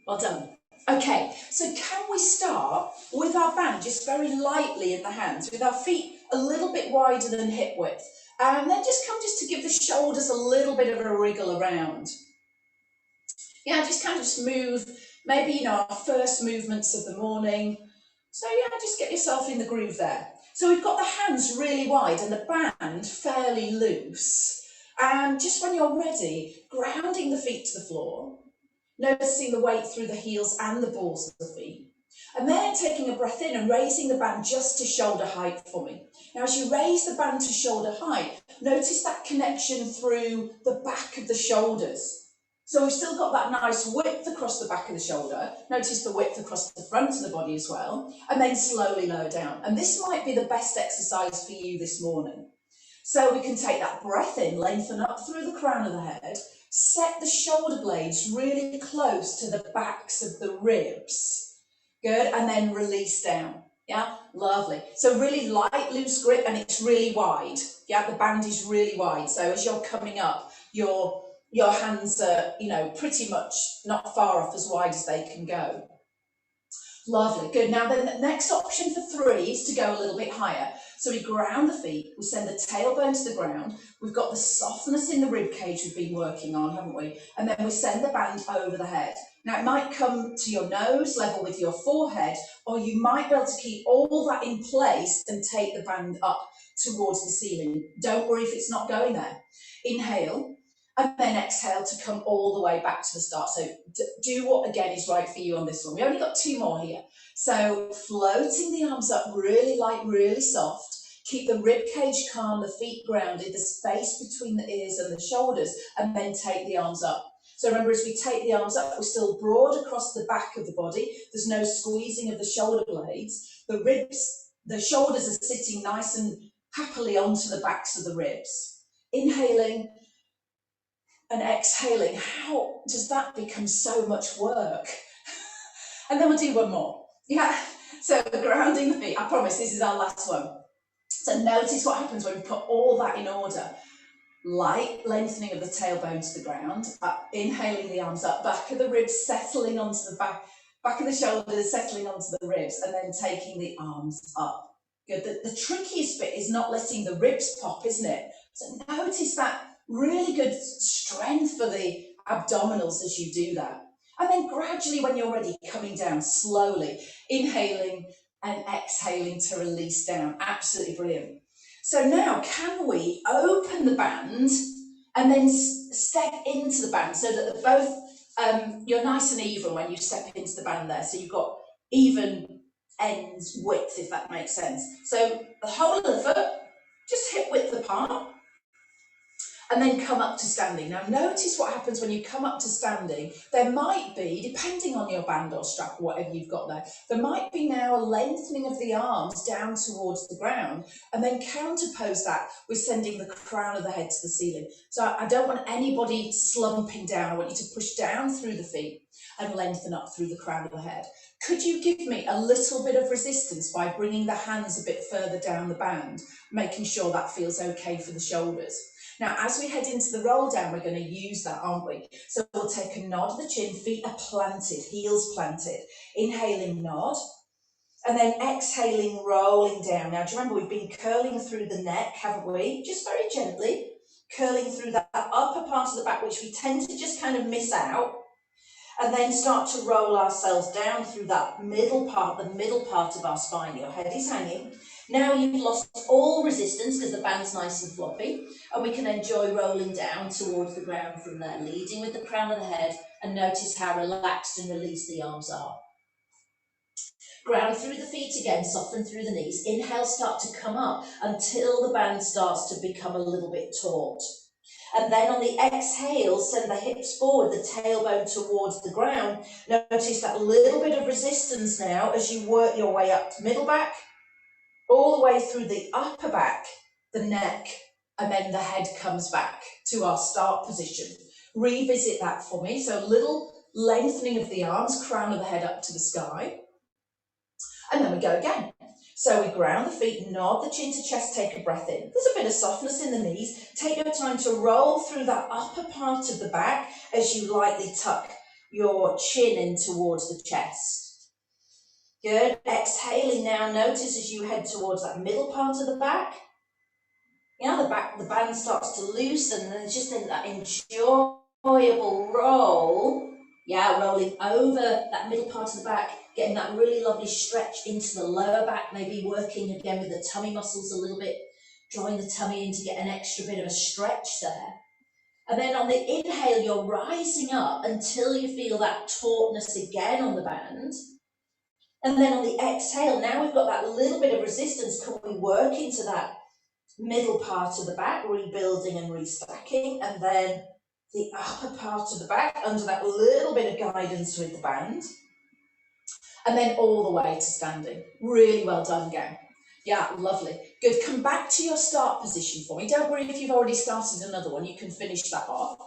Well done. Okay, so can we start with our band just very lightly in the hands, with our feet a little bit wider than hip width, and then just to give the shoulders a little bit of a wriggle around. Yeah, just kind of smooth, maybe, you know, our first movements of the morning. So yeah, just get yourself in the groove there. So we've got the hands really wide and the band fairly loose. And just when you're ready, grounding the feet to the floor, noticing the weight through the heels and the balls of the feet. And then taking a breath in and raising the band just to shoulder height for me. Now, as you raise the band to shoulder height, notice that connection through the back of the shoulders. So we've still got that nice width across the back of the shoulder. Notice the width across the front of the body as well. And then slowly lower down. And this might be the best exercise for you this morning. So we can take that breath in, lengthen up through the crown of the head, set the shoulder blades really close to the backs of the ribs. Good, and then release down. Yeah, lovely. So really light, loose grip, and it's really wide. Yeah, the band is really wide. So as you're coming up, your hands are, you know, pretty much not far off, as wide as they can go. Lovely, good. Now then, the next option for 3 is to go a little bit higher. So we ground the feet, we send the tailbone to the ground, we've got the softness in the rib cage we've been working on, haven't we? And then we send the band over the head. Now it might come to your nose, level with your forehead, or you might be able to keep all that in place and take the band up towards the ceiling. Don't worry if it's not going there. Inhale. And then exhale to come all the way back to the start. So do what, again, is right for you on this one. We only got 2 more here. So floating the arms up really light, really soft. Keep the rib cage calm, the feet grounded, the space between the ears and the shoulders, and then take the arms up. So remember, as we take the arms up, we're still broad across the back of the body. There's no squeezing of the shoulder blades. The ribs, the shoulders are sitting nice and happily onto the backs of the ribs. Inhaling. And exhaling. How does that become so much work? And then we'll do 1 more. Yeah, so grounding the feet. I promise this is our last one. So notice what happens when we put all that in order. Light lengthening of the tailbone to the ground, inhaling the arms up, back of the ribs settling onto the back of the shoulders settling onto the ribs, and then taking the arms up. Good. The trickiest bit is not letting the ribs pop, isn't it? So notice that really good strength for the abdominals as you do that. And then gradually, when you're ready, coming down slowly, inhaling and exhaling to release down. Absolutely brilliant. So now, can we open the band and then step into the band so that both, you're nice and even when you step into the band there. So you've got even ends width, if that makes sense. So the whole of the foot, just hip width apart. And then come up to standing. Now notice what happens when you come up to standing. There might be, depending on your band or strap, whatever you've got there might be now a lengthening of the arms down towards the ground, and then counterpose that with sending the crown of the head to the ceiling. So I don't want anybody slumping down. I want you to push down through the feet and lengthen up through the crown of the head. Could you give me a little bit of resistance by bringing the hands a bit further down the band, making sure that feels okay for the shoulders? Now, as we head into the roll down, we're going to use that, aren't we? So we'll take a nod of the chin, feet are planted, heels planted. Inhaling, nod. And then exhaling, rolling down. Now, do you remember we've been curling through the neck, haven't we? Just very gently, curling through that upper part of the back, which we tend to just kind of miss out. And then start to roll ourselves down through that middle part, the middle part of our spine. Your head is hanging. Now you've lost all resistance because the band's nice and floppy, and we can enjoy rolling down towards the ground from there, leading with the crown of the head, and notice how relaxed and released the arms are. Ground through the feet again, soften through the knees. Inhale, start to come up until the band starts to become a little bit taut. And then on the exhale, send the hips forward, the tailbone towards the ground. Notice that little bit of resistance now as you work your way up to middle back, all the way through the upper back, the neck, and then the head comes back to our start position. Revisit that for me. So a little lengthening of the arms, crown of the head up to the sky. And then we go again. So we ground the feet, nod the chin to chest, take a breath in. There's a bit of softness in the knees. Take your time to roll through that upper part of the back as you lightly tuck your chin in towards the chest. Good. Exhaling now, notice as you head towards that middle part of the back. Yeah, the band starts to loosen, and it's just in that enjoyable roll. Yeah, rolling over that middle part of the back, getting that really lovely stretch into the lower back, maybe working again with the tummy muscles a little bit, drawing the tummy in to get an extra bit of a stretch there. And then on the inhale, you're rising up until you feel that tautness again on the band. And then on the exhale, now we've got that little bit of resistance. Can we work into that middle part of the back, rebuilding and restacking, and then the upper part of the back under that little bit of guidance with the band, and then all the way to standing. Really well done, gang. Yeah, lovely. Good. Come back to your start position for me. Don't worry if you've already started another one, you can finish that off.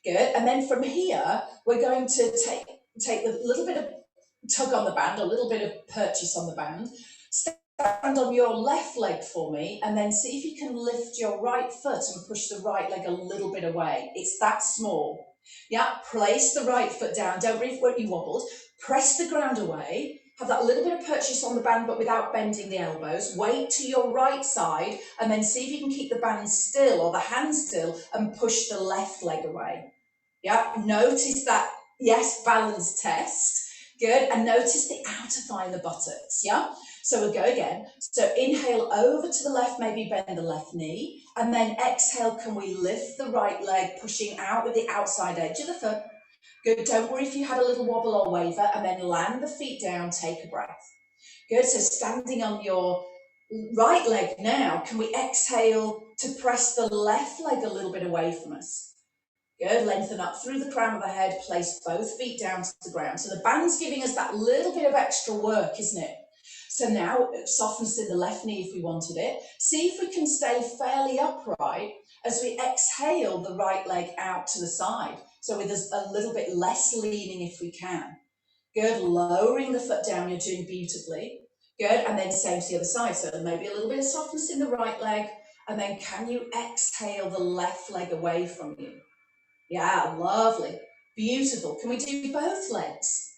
Good. And then from here, we're going to take a little bit of tug on the band, a little bit of purchase on the band. Stand on your left leg for me, and then see if you can lift your right foot and push the right leg a little bit away. It's that small. Yeah, place the right foot down. Don't worry if you wobbled. Press the ground away. Have that little bit of purchase on the band, but without bending the elbows. Weight to your right side, and then see if you can keep the band still or the hand still and push the left leg away. Yeah, notice that, yes, balance test. Good, and notice the outer thigh and the buttocks, yeah? So we'll go again. So inhale over to the left, maybe bend the left knee, and then exhale, can we lift the right leg, pushing out with the outside edge of the foot. Good, don't worry if you had a little wobble or waver, and then land the feet down, take a breath. Good, so standing on your right leg now, can we exhale to press the left leg a little bit away from us? Good, lengthen up through the crown of the head, place both feet down to the ground. So the band's giving us that little bit of extra work, isn't it? So now it softens in the left knee if we wanted it. See if we can stay fairly upright as we exhale the right leg out to the side. So with a little bit less leaning if we can. Good, lowering the foot down, you're doing beautifully. Good, and then same to the other side. So maybe a little bit of softness in the right leg, and then can you exhale the left leg away from you? Yeah, lovely, beautiful. Can we do both legs?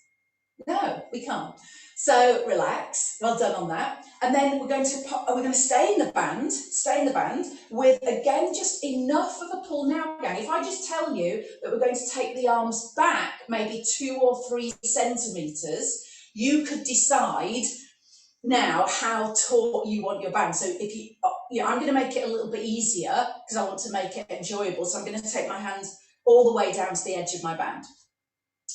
No, we can't. So relax, well done on that. And then we're going to stay in the band with, again, just enough of a pull now, gang. If I just tell you that we're going to take the arms back maybe 2 or 3 centimeters, you could decide now how taut you want your band. So if I'm going to make it a little bit easier because I want to make it enjoyable. So I'm going to take my hands all the way down to the edge of my band.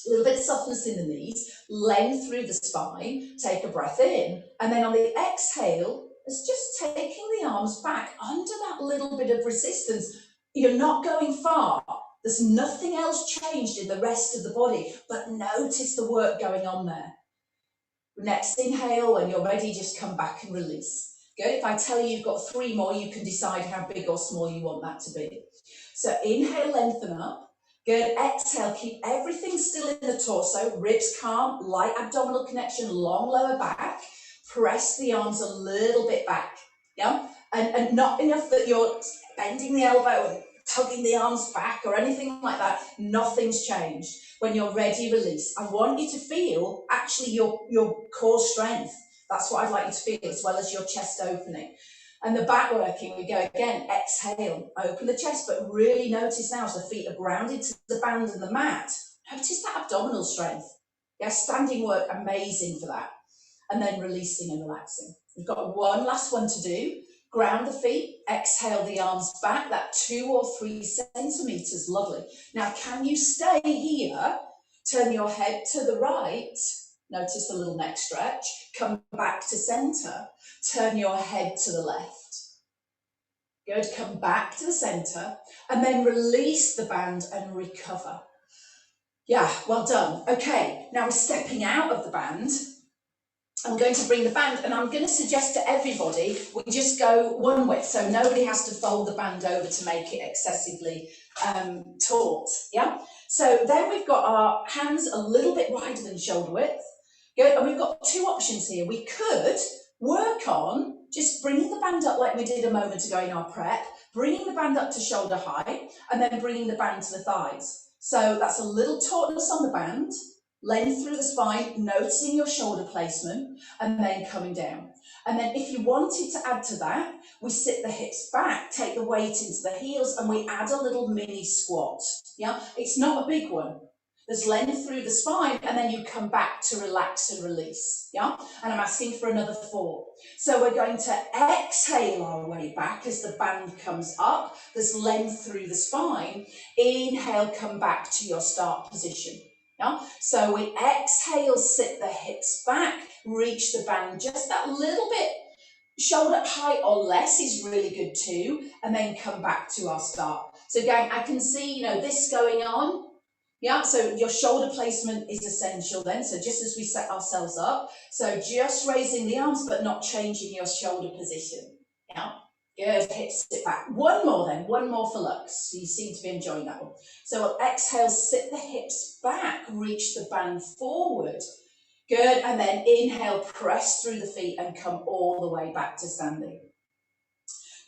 A little bit of softness in the knees, length through the spine, take a breath in, and then on the exhale, it's just taking the arms back under that little bit of resistance. You're not going far. There's nothing else changed in the rest of the body, but notice the work going on there. Next inhale, when you're ready, just come back and release. Good. If I tell you you've got 3 more, you can decide how big or small you want that to be. So inhale, lengthen up. Good, exhale, keep everything still in the torso, ribs calm, light abdominal connection, long lower back. Press the arms a little bit back, yeah? And not enough that you're bending the elbow and tugging the arms back or anything like that. Nothing's changed. When you're ready, release. I want you to feel actually your core strength. That's what I'd like you to feel, as well as your chest opening. And the back working, we go again, exhale, open the chest, but really notice now as the feet are grounded to the band and the mat, notice that abdominal strength. Yeah, standing work, amazing for that. And then releasing and relaxing. We've got one last one to do. Ground the feet, exhale the arms back, that 2 or 3 centimeters, lovely. Now, can you stay here? Turn your head to the right. Notice the little neck stretch. Come back to center. Turn your head to the left. Good, come back to the center. And then release the band and recover. Yeah, well done. Okay, now we're stepping out of the band. I'm going to bring the band, and I'm going to suggest to everybody we just go one width, so nobody has to fold the band over to make it excessively taut. Yeah. So then we've got our hands a little bit wider than shoulder width. Good, and we've got 2 options here. We could work on just bringing the band up like we did a moment ago in our prep, bringing the band up to shoulder height, and then bringing the band to the thighs. So that's a little tautness on the band, length through the spine, noticing your shoulder placement, and then coming down. And then if you wanted to add to that, we sit the hips back, take the weight into the heels, and we add a little mini squat. Yeah, it's not a big one. There's length through the spine, and then you come back to relax and release. Yeah, and I'm asking for another 4. So we're going to exhale our way back as the band comes up. There's length through the spine. Inhale, come back to your start position. Yeah, so we exhale, sit the hips back, reach the band just that little bit. Shoulder height or less is really good too, and then come back to our start. So again, I can see, this going on. Yeah, so your shoulder placement is essential then. So just as we set ourselves up, so just raising the arms, but not changing your shoulder position. Yeah, good, hips sit back. One more for Lux. You seem to be enjoying that one. So we'll exhale, sit the hips back, reach the band forward. Good, and then inhale, press through the feet and come all the way back to standing.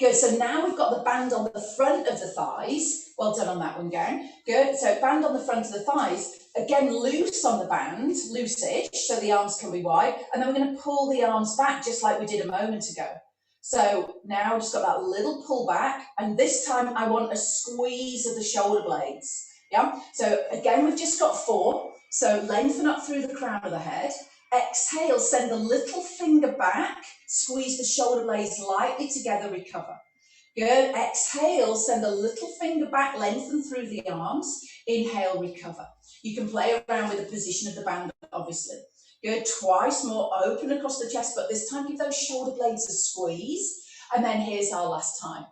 Good, so now we've got the band on the front of the thighs. Well done on that one, gang. Good, so band on the front of the thighs. Again, loose on the band, loose-ish, so the arms can be wide. And then we're going to pull the arms back just like we did a moment ago. So now I've just got that little pull back. And this time I want a squeeze of the shoulder blades. Yeah, so again, we've just got 4. So lengthen up through the crown of the head. Exhale, send the little finger back, squeeze the shoulder blades lightly together, recover. Good, exhale, send the little finger back, lengthen through the arms, inhale, recover. You can play around with the position of the band, obviously. Good, twice more, open across the chest, but this time give those shoulder blades a squeeze, and then here's our last time.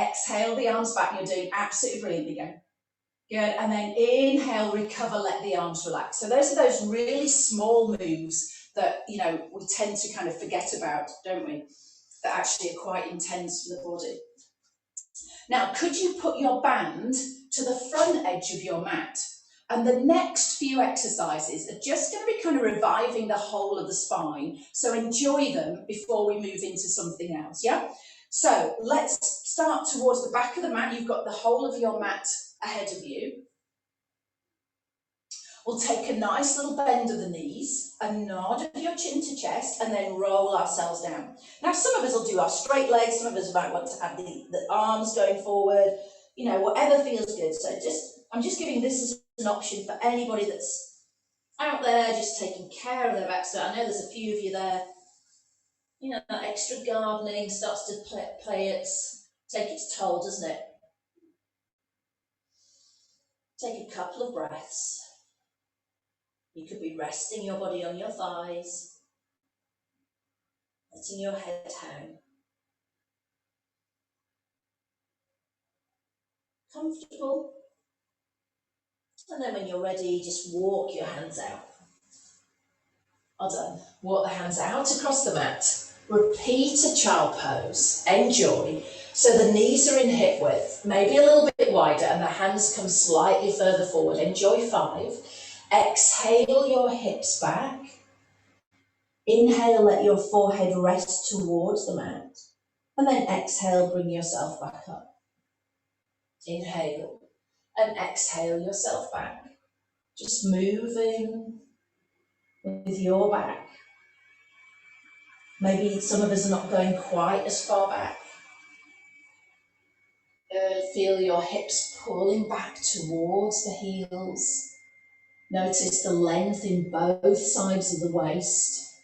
Exhale the arms back, you're doing absolutely brilliant again. Good, and then inhale, recover, let the arms relax. So those are those really small moves that, we tend to kind of forget about, don't we? That actually are quite intense for the body. Now, could you put your band to the front edge of your mat? And the next few exercises are just going to be kind of reviving the whole of the spine. So enjoy them before we move into something else, yeah? So let's start towards the back of the mat. You've got the whole of your mat ahead of you. We'll take a nice little bend of the knees, a nod of your chin to chest, and then roll ourselves down. Now, some of us will do our straight legs, some of us might want to have the arms going forward, whatever feels good. So I'm just giving this as an option for anybody that's out there just taking care of their back. So I know there's a few of you there. That extra gardening starts to take its toll, doesn't it? Take a couple of breaths. You could be resting your body on your thighs, letting your head hang. Comfortable. And then when you're ready, just walk your hands out. Well done. Walk the hands out across the mat. Repeat a child pose. Enjoy. So the knees are in hip width, maybe a little bit wider, and the hands come slightly further forward. Enjoy 5. Exhale your hips back. Inhale, let your forehead rest towards the mat. And then exhale, bring yourself back up. Inhale and exhale yourself back. Just moving with your back. Maybe some of us are not going quite as far back. Feel your hips pulling back towards the heels. Notice the length in both sides of the waist.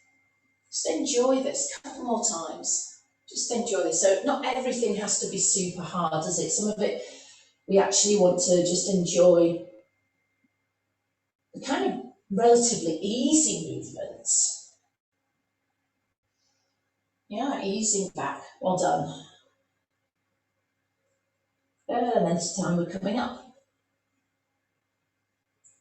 Just enjoy this a couple more times. Just enjoy this. So not everything has to be super hard, does it? Some of it we actually want to just enjoy the kind of relatively easy movements. Yeah, easing back. Well done. Good, and then this time we're coming up.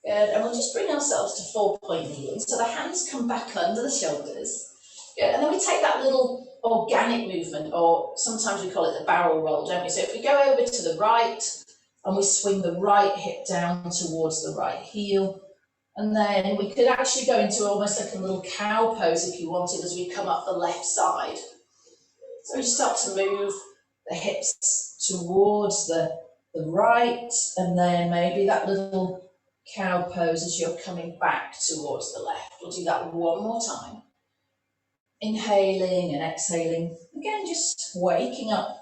Good, and we'll just bring ourselves to 4-point kneeling. So the hands come back under the shoulders. Good, and then we take that little organic movement, or sometimes we call it the barrel roll, don't we? So if we go over to the right, and we swing the right hip down towards the right heel, and then we could actually go into almost like a little cow pose if you wanted as we come up the left side. So we start to move the hips towards the the right, and then maybe that little cow pose as you're coming back towards the left. We'll do that one more time. Inhaling and exhaling. Again, just waking up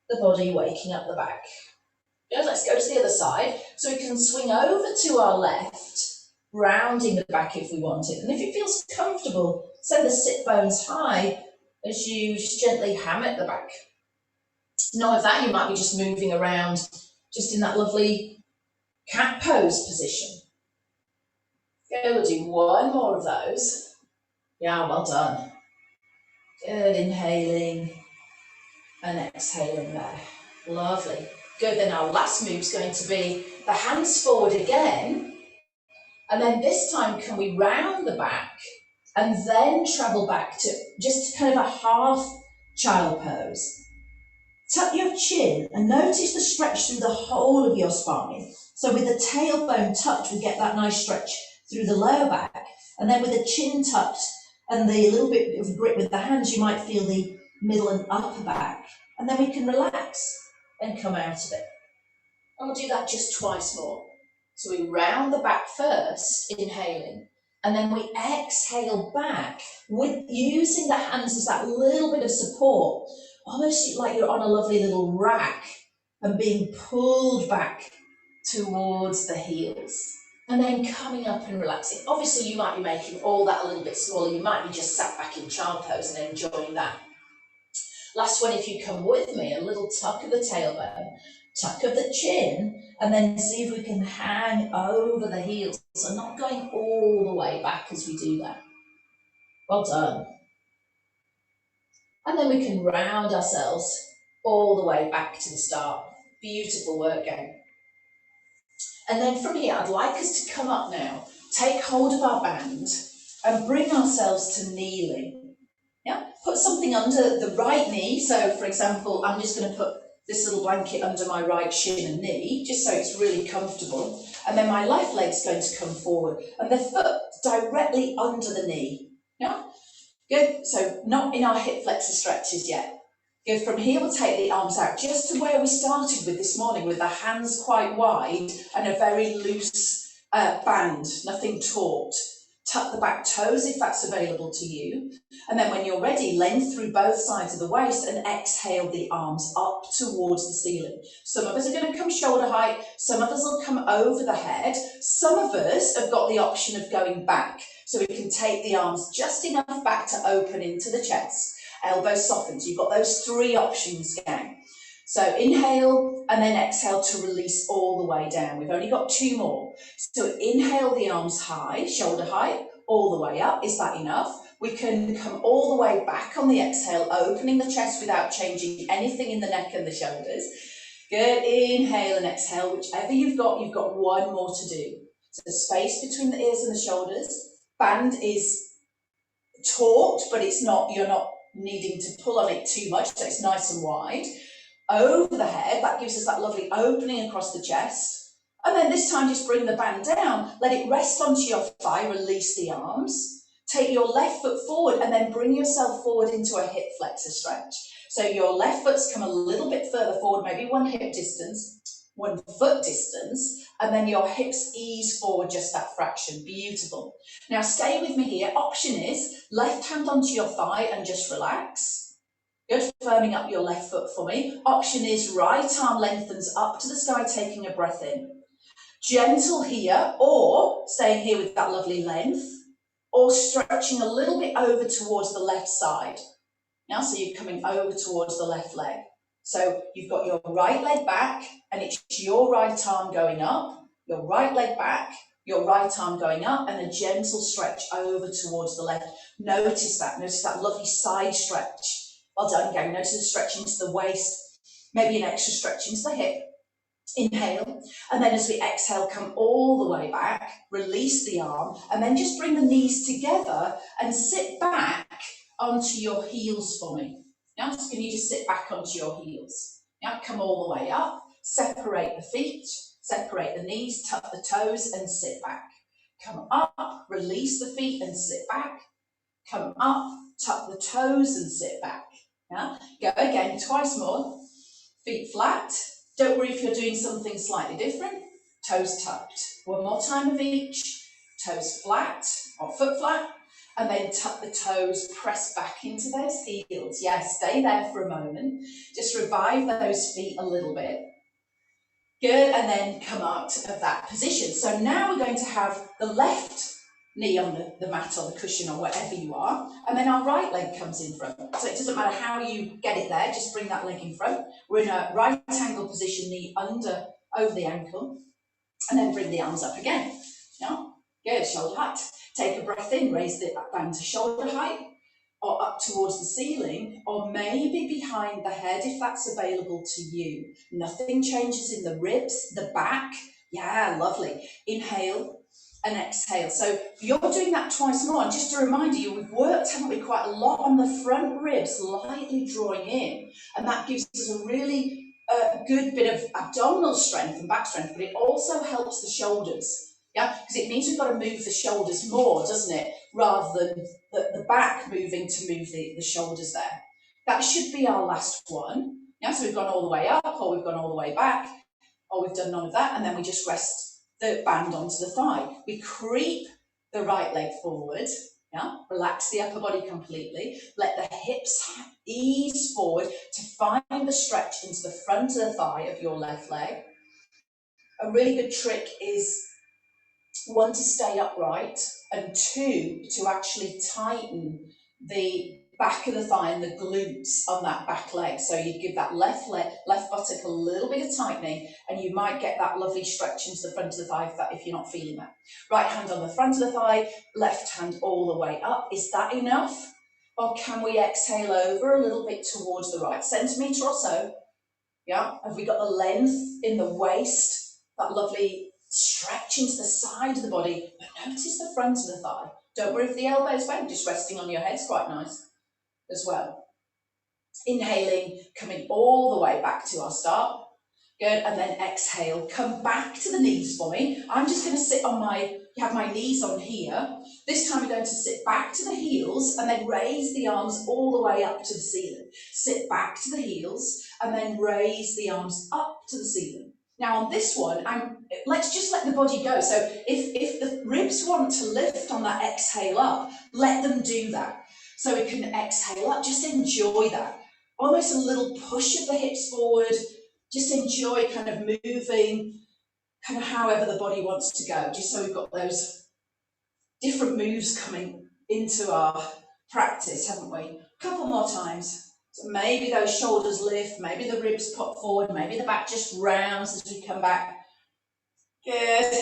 the body, waking up the back. Good, let's go to the other side. So we can swing over to our left, rounding the back if we want it. And if it feels comfortable, send the sit bones high as you just gently ham at the back. None of that, you might be just moving around just in that lovely cat pose position. Okay, we'll do one more of those. Yeah, well done. Good, inhaling and exhaling there. Lovely. Good, then our last move is going to be the hands forward again. And then this time, can we round the back and then travel back to just kind of a half child pose. Tuck your chin and notice the stretch through the whole of your spine. So with the tailbone tucked, we get that nice stretch through the lower back. And then with the chin tucked and the little bit of grip with the hands, you might feel the middle and upper back. And then we can relax and come out of it. And we'll do that just twice more. So we round the back first, inhaling, and then we exhale back with using the hands as that little bit of support, almost like you're on a lovely little rack and being pulled back towards the heels. And then coming up and relaxing. Obviously, you might be making all that a little bit smaller. You might be just sat back in child pose and enjoying that. Last one, if you come with me, a little tuck of the tailbone, tuck of the chin, and then see if we can hang over the heels. So not going all the way back as we do that. Well done. And then we can round ourselves all the way back to the start. Beautiful work, gang. And then from here, I'd like us to come up now, take hold of our band and bring ourselves to kneeling. Yeah, put something under the right knee. So for example, I'm just going to put this little blanket under my right shin and knee, just so it's really comfortable. And then my left leg's going to come forward and the foot directly under the knee. Yeah, good. So not in our hip flexor stretches yet. Good. From here, we'll take the arms out just to where we started with this morning, with the hands quite wide and a very loose band, nothing taut. Tuck the back toes if that's available to you. And then when you're ready, length through both sides of the waist and exhale the arms up towards the ceiling. Some of us are going to come shoulder height. Some of us will come over the head. Some of us have got the option of going back. So we can take the arms just enough back to open into the chest. Elbows softened. So you've got those three options, gang. So inhale and then exhale to release all the way down. We've only got two more. So inhale the arms high, shoulder height, all the way up. Is that enough? We can come all the way back on the exhale, opening the chest without changing anything in the neck and the shoulders. Good. Inhale and exhale. Whichever you've got one more to do. So the space between the ears and the shoulders. Band is taut, but it's not, you're not needing to pull on it too much, so it's nice and wide. Over the head, that gives us that lovely opening across the chest. And then this time, just bring the band down, let it rest onto your thigh, release the arms. Take your left foot forward and then bring yourself forward into a hip flexor stretch. So your left foot's come a little bit further forward, maybe 1 hip distance, 1 foot distance, and then your hips ease forward just that fraction. Beautiful. Now stay with me here. Option is left hand onto your thigh and just relax. Good, firming up your left foot for me. Option is right arm lengthens up to the sky, taking a breath in. Gentle here, or staying here with that lovely length, or stretching a little bit over towards the left side. Now, so you're coming over towards the left leg. So you've got your right leg back, and it's your right arm going up, your right leg back, your right arm going up, and a gentle stretch over towards the left. Notice that lovely side stretch. Well done, gang. Notice the stretching to the waist, maybe an extra stretch into the hip. Inhale, and then as we exhale, come all the way back, release the arm, and then just bring the knees together and sit back onto your heels for me. Now, can you just sit back onto your heels? Now, come all the way up, separate the feet, separate the knees, tuck the toes, and sit back. Come up, release the feet and sit back. Come up, tuck the toes and sit back. Yeah? Go again, twice more. Feet flat, Don't worry if you're doing something slightly different. Toes tucked. One more time of each. Toes flat or foot flat. And then tuck the toes, press back into those heels. Yes, stay there for a moment. Just revive those feet a little bit. Good, and then come out of that position. So now we're going to have the left knee on the mat or the cushion or wherever you are, and then our right leg comes in front. So it doesn't matter how you get it there, just bring that leg in front. We're in a right angle position, knee over the ankle, and then bring the arms up again. Yeah, good, shoulder height. Take a breath in, raise the band to shoulder height, or up towards the ceiling, or maybe behind the head if that's available to you. Nothing changes in the ribs, the back. Yeah, lovely. Inhale and exhale. So you're doing that twice more. And just to remind you, we've worked, haven't we, quite a lot on the front ribs, lightly drawing in. And that gives us a really good bit of abdominal strength and back strength, but it also helps the shoulders. Yeah, because it means we've got to move the shoulders more, doesn't it? Rather than the back moving to move the shoulders there. That should be our last one. Yeah, so we've gone all the way up, or we've gone all the way back, or we've done none of that, and then we just rest the band onto the thigh. We creep the right leg forward, yeah, relax the upper body completely, let the hips ease forward to find the stretch into the front of the thigh of your left leg. A really good trick is, one, to stay upright, and two, to actually tighten the back of the thigh and the glutes on that back leg. So you give that left buttock a little bit of tightening, and you might get that lovely stretch into the front of the thigh if you're not feeling that. Right hand on the front of the thigh, left hand all the way up. Is that enough? Or can we exhale over a little bit towards the right centimetre or so? Yeah, have we got the length in the waist, that lovely stretch into the side of the body, but notice the front of the thigh. Don't worry if the elbows bent, just resting on your head's quite nice as well. Inhaling, coming all the way back to our start. Good, and then exhale, come back to the knees for me. I'm just going to sit on have my knees on here. This time we're going to sit back to the heels and then raise the arms all the way up to the ceiling. Sit back to the heels and then raise the arms up to the ceiling. Now on this one, let's just let the body go. So if the ribs want to lift on that exhale up, let them do that. So we can exhale up, just enjoy that. Almost a little push of the hips forward. Just enjoy kind of moving, kind of however the body wants to go, just so we've got those different moves coming into our practice, haven't we? A couple more times. So maybe those shoulders lift, maybe the ribs pop forward, maybe the back just rounds as we come back. Good.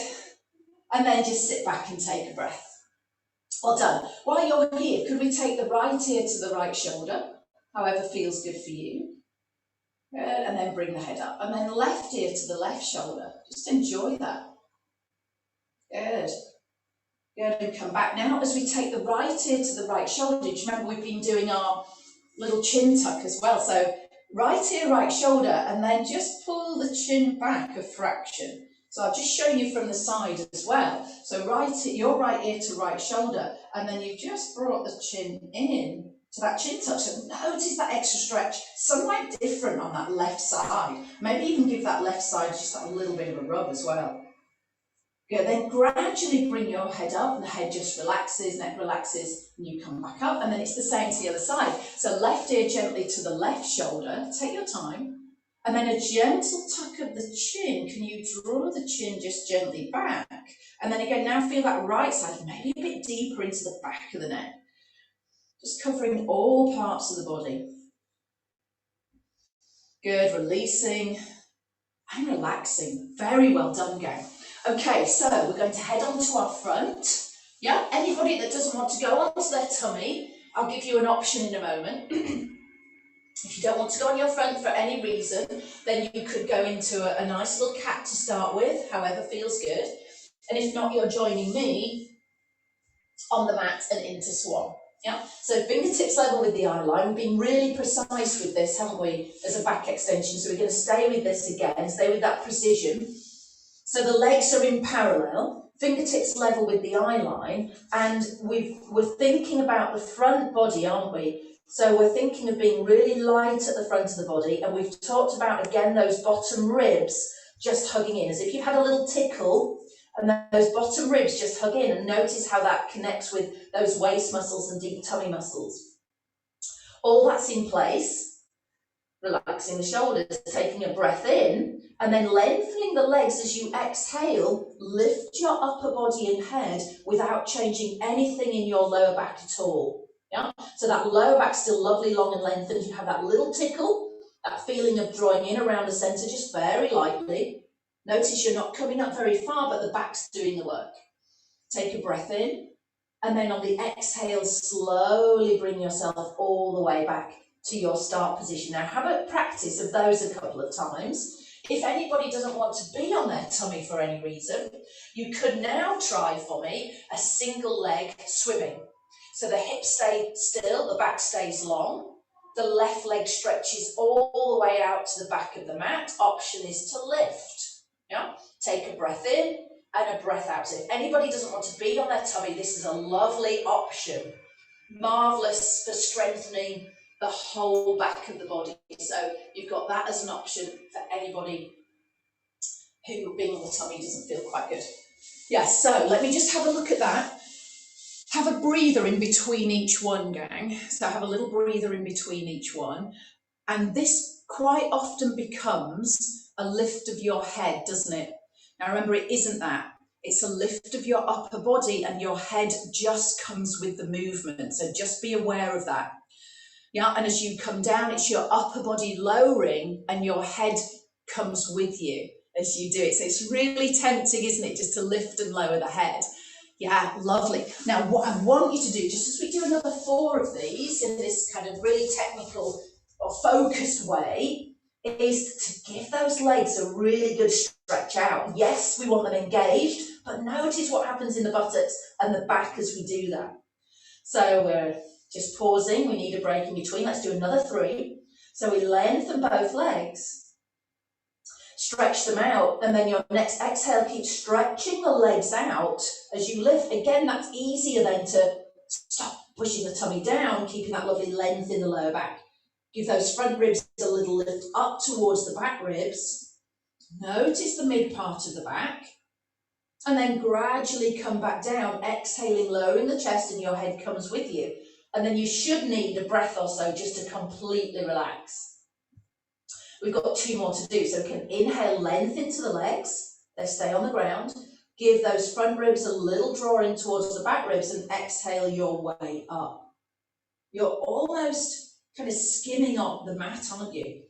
And then just sit back and take a breath. Well done. While you're here, could we take the right ear to the right shoulder, however feels good for you? Good, and then bring the head up. And then left ear to the left shoulder. Just enjoy that. Good. Good, and come back. Now as we take the right ear to the right shoulder, do you remember we've been doing our little chin tuck as well? So right ear, right shoulder, and then just pull the chin back a fraction. So I'll just show you from the side as well. So your right ear to right shoulder, and then you've just brought the chin in to that chin tuck. So notice that extra stretch, somewhat different on that left side. Maybe even give that left side just a little bit of a rub as well. Good, then gradually bring your head up, and the head just relaxes, neck relaxes, and you come back up, and then it's the same to the other side. So left ear gently to the left shoulder, take your time, and then a gentle tuck of the chin. Can you draw the chin just gently back? And then again, now feel that right side, maybe a bit deeper into the back of the neck. Just covering all parts of the body. Good, releasing and relaxing. Very well done, gang. Okay, so we're going to head on to our front. Yeah, anybody that doesn't want to go onto their tummy, I'll give you an option in a moment. If you don't want to go on your front for any reason, then you could go into a nice little cat to start with, however feels good. And if not, you're joining me on the mat and into Swan. Yeah, so fingertips level with the eye line. We've been really precise with this, haven't we, as a back extension. So we're going to stay with this again, stay with that precision. So the legs are in parallel, fingertips level with the eye line, and we're thinking about the front body, aren't we? So we're thinking of being really light at the front of the body, and we've talked about, again, those bottom ribs just hugging in, as if you've had a little tickle, and those bottom ribs just hug in, and notice how that connects with those waist muscles and deep tummy muscles. All that's in place, relaxing the shoulders, taking a breath in, and then lengthening the legs as you exhale. Lift your upper body and head without changing anything in your lower back at all. Yeah, so that lower back's still lovely, long and lengthened. You have that little tickle, that feeling of drawing in around the centre, just very lightly. Notice you're not coming up very far, but the back's doing the work. Take a breath in, and then on the exhale, slowly bring yourself all the way back to your start position. Now, have a practice of those a couple of times. If anybody doesn't want to be on their tummy for any reason, you could now try for me a single leg swimming. So the hips stay still, the back stays long, the left leg stretches all the way out to the back of the mat. Option is to lift. Yeah? Take a breath in and a breath out. So if anybody doesn't want to be on their tummy, this is a lovely option. Marvellous for strengthening the whole back of the body. So you've got that as an option for anybody who being on the tummy doesn't feel quite good. Yes, so let me just have a look at that. Have a breather in between each one, gang. So have a little breather in between each one. And this quite often becomes a lift of your head, doesn't it? Now remember, it isn't that. It's a lift of your upper body, and your head just comes with the movement. So just be aware of that. Yeah, and as you come down, it's your upper body lowering and your head comes with you as you do it. So it's really tempting, isn't it, just to lift and lower the head. Yeah, lovely. Now, what I want you to do, just as we do another 4 of these in this kind of really technical or focused way, is to give those legs a really good stretch out. Yes, we want them engaged, but notice what happens in the buttocks and the back as we do that. So we're just pausing. We need a break in between. Let's do another 3. So we lengthen both legs. Stretch them out, and then your next exhale, keep stretching the legs out as you lift. Again, that's easier than to stop pushing the tummy down, keeping that lovely length in the lower back. Give those front ribs a little lift up towards the back ribs. Notice the mid part of the back, and then gradually come back down, exhaling, lowering the chest, and your head comes with you. And then you should need a breath or so just to completely relax. We've got 2 more to do, so we can inhale, length into the legs, they stay on the ground. Give those front ribs a little draw in towards the back ribs and exhale your way up. You're almost kind of skimming up the mat, aren't you?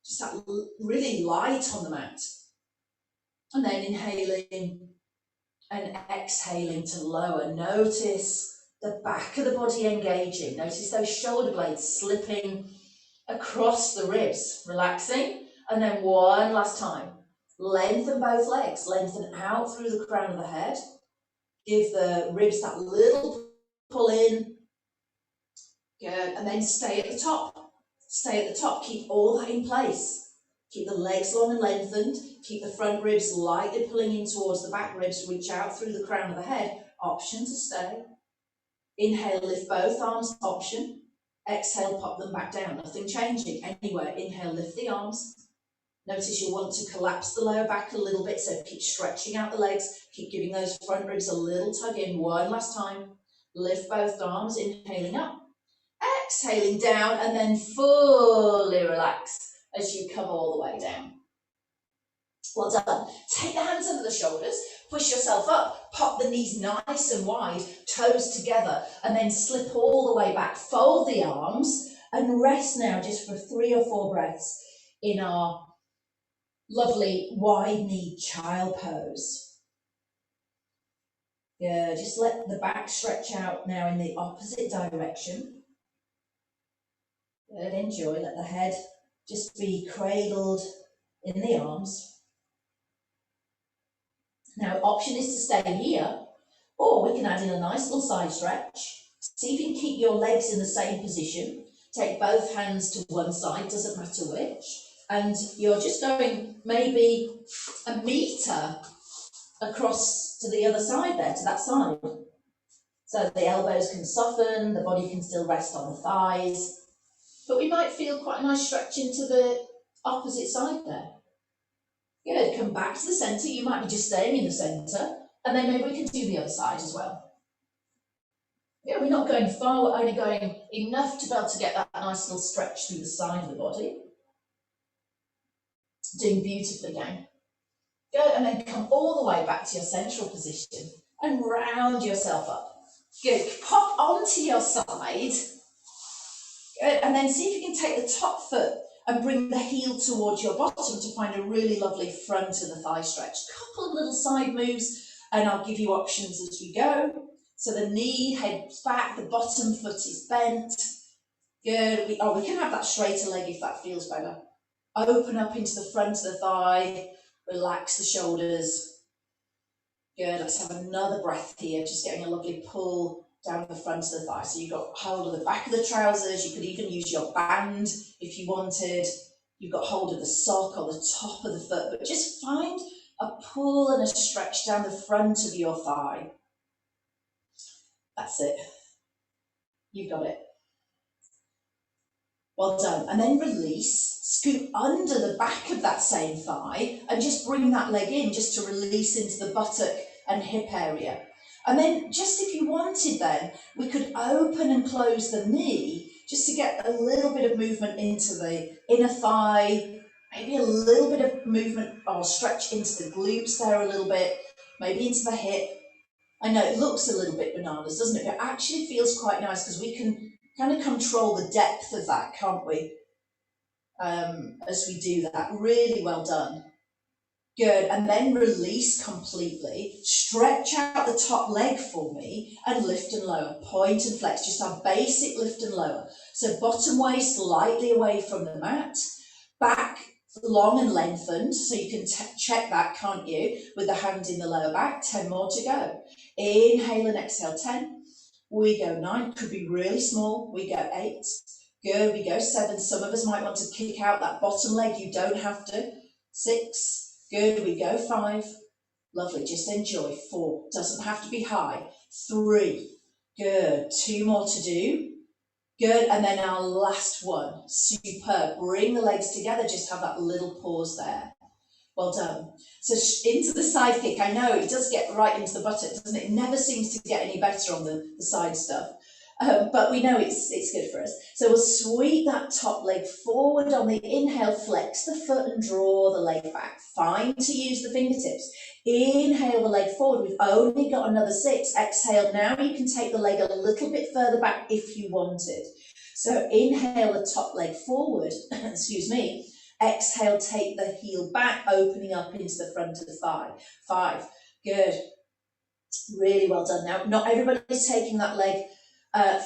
Just that really light on the mat. And then inhaling and exhaling to lower. Notice the back of the body engaging. Notice those shoulder blades slipping across the ribs, relaxing, and then one last time. Lengthen both legs, lengthen out through the crown of the head. Give the ribs that little pull in. Good, and then stay at the top. Stay at the top, keep all that in place. Keep the legs long and lengthened. Keep the front ribs lightly pulling in towards the back ribs. Reach out through the crown of the head. Option to stay. Inhale, lift both arms, option. Exhale, pop them back down. Nothing changing anywhere. Inhale, lift the arms. Notice you'll want to collapse the lower back a little bit, so keep stretching out the legs. Keep giving those front ribs a little tug in. One last time. Lift both arms, inhaling up. Exhaling down, and then fully relax as you come all the way down. Well done. Take the hands under the shoulders, push yourself up, pop the knees nice and wide, toes together, and then slip all the way back. Fold the arms and rest now just for 3 or 4 breaths in our lovely wide-kneed child pose. Yeah, just let the back stretch out now in the opposite direction. Good, enjoy. Let the head just be cradled in the arms. Now, option is to stay here, or we can add in a nice little side stretch. See if you can keep your legs in the same position. Take both hands to one side, doesn't matter which. And you're just going maybe a metre across to the other side there, to that side. So the elbows can soften, the body can still rest on the thighs, but we might feel quite a nice stretch into the opposite side there. Good, come back to the centre. You might be just staying in the centre, and then maybe we can do the other side as well. Yeah, we're not going far, we're only going enough to be able to get that nice little stretch through the side of the body. Doing beautifully again. Good, and then come all the way back to your central position and round yourself up. Good, pop onto your side. Good, and then see if you can take the top foot and bring the heel towards your bottom to find a really lovely front of the thigh stretch. Couple of little side moves, and I'll give you options as we go. So the knee heads back, the bottom foot is bent. Good, we can have that straighter leg if that feels better. Open up into the front of the thigh, relax the shoulders. Good, let's have another breath here, just getting a lovely pull down the front of the thigh. So you've got hold of the back of the trousers, you could even use your band if you wanted. You've got hold of the sock or the top of the foot, but just find a pull and a stretch down the front of your thigh. That's it. You've got it. Well done. And then release, scoop under the back of that same thigh and just bring that leg in just to release into the buttock and hip area. And then just if you wanted then, we could open and close the knee just to get a little bit of movement into the inner thigh, maybe a little bit of movement or stretch into the glutes there a little bit, maybe into the hip. I know it looks a little bit bananas, doesn't it? But it actually feels quite nice because we can kind of control the depth of that, can't we? As we do that. Really well done. Good, and then release completely. Stretch out the top leg for me and lift and lower. Point and flex, just our basic lift and lower. So bottom waist slightly away from the mat. Back long and lengthened, so you can check that, can't you? With the hand in the lower back. 10 more to go. Inhale and exhale, 10. We go 9, could be really small. We go 8. Good, we go 7. Some of us might want to kick out that bottom leg. You don't have to. 6. Good, we go 5. Lovely, just enjoy. 4, doesn't have to be high. 3. Good, 2 more to do. Good, and then our last one. Superb. Bring the legs together, just have that little pause there. Well done. So into the side kick. I know it does get right into the buttock, doesn't it? It never seems to get any better on the side stuff. But we know it's good for us. So we'll sweep that top leg forward on the inhale, flex the foot and draw the leg back. Fine to use the fingertips. Inhale the leg forward. We've only got another 6. Exhale. Now you can take the leg a little bit further back if you wanted. So inhale the top leg forward, excuse me. Exhale, take the heel back, opening up into the front of the thigh. 5. Good. Really well done. Now, not everybody's taking that leg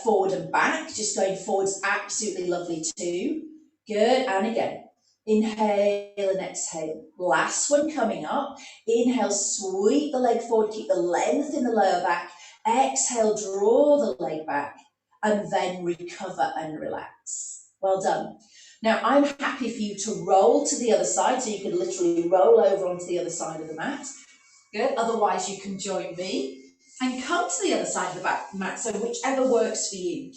forward and back. Just going forward is absolutely lovely too. Good. And again, inhale and exhale. Last one coming up. Inhale, sweep the leg forward, keep the length in the lower back. Exhale, draw the leg back, and then recover and relax. Well done. Now, I'm happy for you to roll to the other side, so you can literally roll over onto the other side of the mat. Good. Otherwise, you can join me and come to the other side of the mat, so whichever works for you.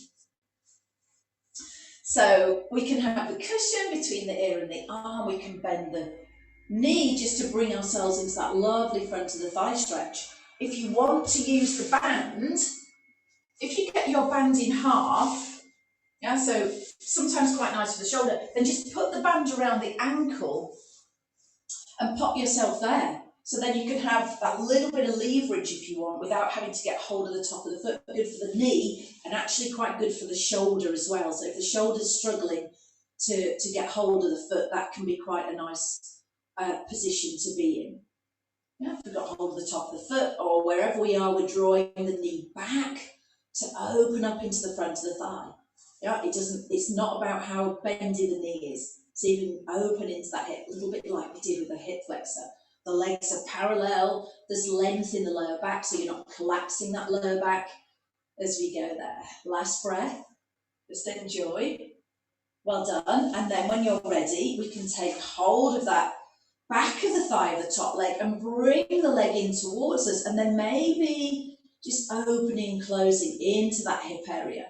So we can have the cushion between the ear and the arm. We can bend the knee just to bring ourselves into that lovely front of the thigh stretch. If you want to use the band, if you get your band in half, yeah, so sometimes quite nice for the shoulder, then just put the band around the ankle and pop yourself there. So then you can have that little bit of leverage if you want without having to get hold of the top of the foot. Good for the knee and actually quite good for the shoulder as well. So if the shoulder's struggling to get hold of the foot, that can be quite a nice position to be in. Yeah, if we've got hold of the top of the foot or wherever we are, we're drawing the knee back to open up into the front of the thigh. Yeah, it's not about how bendy the knee is. So you can open into that hip, a little bit like we did with the hip flexor. The legs are parallel, there's length in the lower back, so you're not collapsing that lower back as we go there. Last breath, just enjoy. Well done. And then when you're ready, we can take hold of that back of the thigh of the top leg and bring the leg in towards us, and then maybe Just opening, closing into that hip area.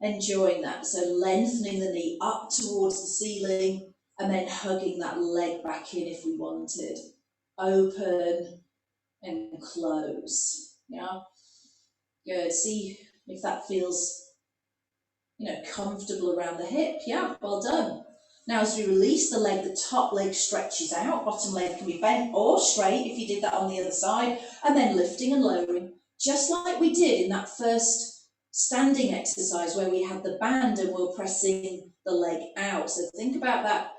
Enjoying that. So lengthening the knee up towards the ceiling and then hugging that leg back in if we wanted. Open and close. Yeah. Good. See if that feels, comfortable around the hip. Yeah, well done. Now as we release the leg, the top leg stretches out, bottom leg can be bent or straight if you did that on the other side, and then lifting and lowering, just like we did in that first standing exercise where we had the band and we're pressing the leg out. So think about that,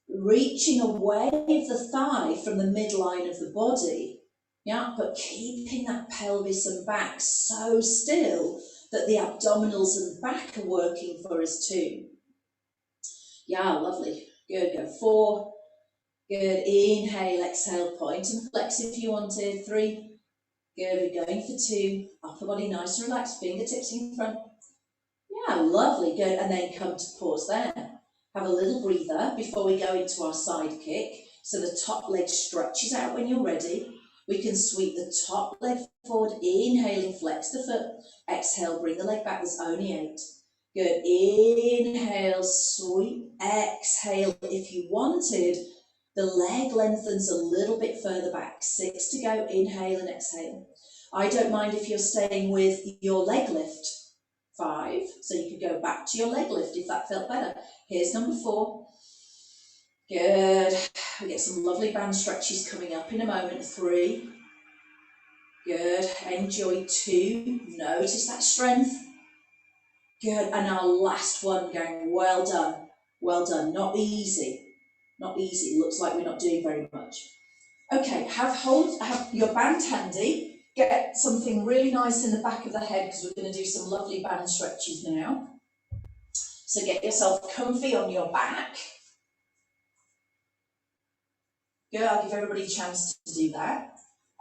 reaching away of the thigh from the midline of the body, yeah, but keeping that pelvis and back so still that the abdominals and back are working for us too. Yeah, lovely. Good, go 4. Good, inhale, exhale, point and flex if you wanted. 3. Good, we're going for 2. Upper body nice and relaxed, fingertips in front. Yeah, lovely, good. And then come to pause there. Have a little breather before we go into our side kick. So the top leg stretches out when you're ready. We can sweep the top leg forward, inhaling, flex the foot. Exhale, bring the leg back, there's only 8. Good, inhale, sweep, exhale. If you wanted, the leg lengthens a little bit further back. 6 to go, inhale and exhale. I don't mind if you're staying with your leg lift. 5, so you could go back to your leg lift if that felt better. Here's number 4. Good. We get some lovely band stretches coming up in a moment. 3. Good. Enjoy 2. Notice that strength. Good. And our last one going. Well done. Well done. Not easy. Not easy. Looks like we're not doing very much. Okay. Have your band handy. Get something really nice in the back of the head because we're going to do some lovely band stretches now. So get yourself comfy on your back. Good, I'll give everybody a chance to do that.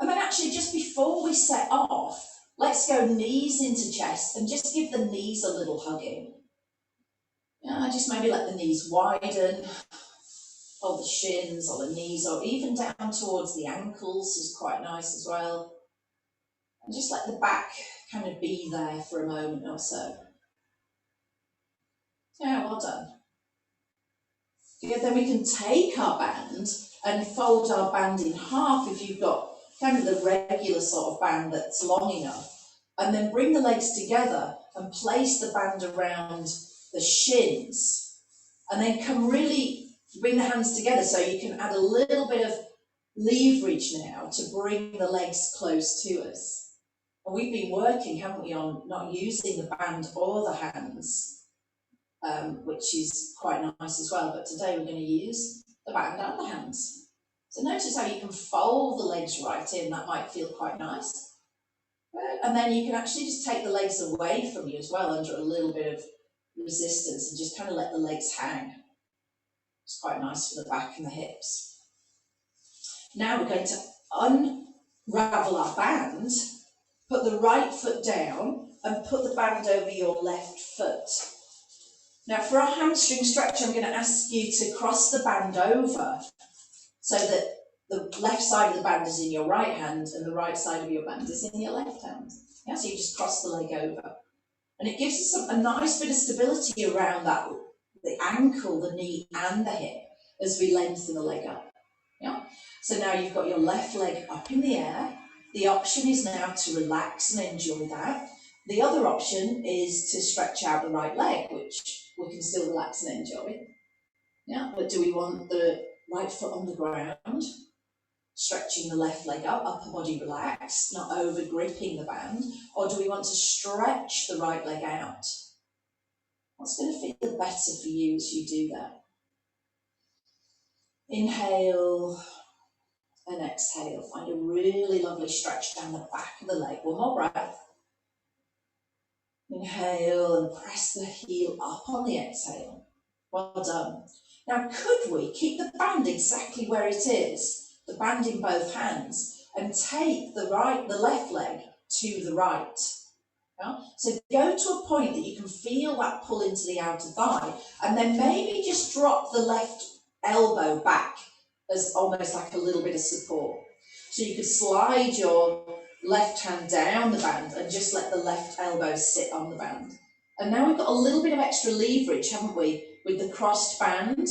And then actually just before we set off, let's go knees into chest and just give the knees a little hugging. Yeah, just maybe let the knees widen, or the shins or the knees, or even down towards the ankles is quite nice as well. And just let the back kind of be there for a moment or so. Yeah, well done. Yeah, then we can take our band and fold our band in half if you've got kind of the regular sort of band that's long enough. And then bring the legs together and place the band around the shins. And then bring the hands together so you can add a little bit of leverage now to bring the legs close to us. And we've been working, haven't we, on not using the band or the hands, which is quite nice as well. But today we're going to use the band and the hands. So notice how you can fold the legs right in. That might feel quite nice. And then you can actually just take the legs away from you as well under a little bit of resistance and just kind of let the legs hang. It's quite nice for the back and the hips. Now we're going to unravel our band, put the right foot down and put the band over your left foot. Now for our hamstring stretch, I'm going to ask you to cross the band over so that the left side of the band is in your right hand and the right side of your band is in your left hand. Yeah, so you just cross the leg over. And it gives us a nice bit of stability around that, the ankle, the knee and the hip as we lengthen the leg up. Yeah. So now you've got your left leg up in the air. The option is now to relax and enjoy that. The other option is to stretch out the right leg, which we can still relax and enjoy. Yeah, but do we want the right foot on the ground, stretching the left leg up, upper body relaxed, not over gripping the band, or do we want to stretch the right leg out? What's going to feel better for you as you do that? Inhale and exhale. Find a really lovely stretch down the back of the leg. One more breath. Inhale and press the heel up on the exhale. Well done. Now could we keep the band exactly where it is, the band in both hands, and take the left leg to the right? Yeah? So go to a point that you can feel that pull into the outer thigh, and then maybe just drop the left elbow back as almost like a little bit of support. So you could slide your left hand down the band and just let the left elbow sit on the band. And now we've got a little bit of extra leverage, haven't we, with the crossed band,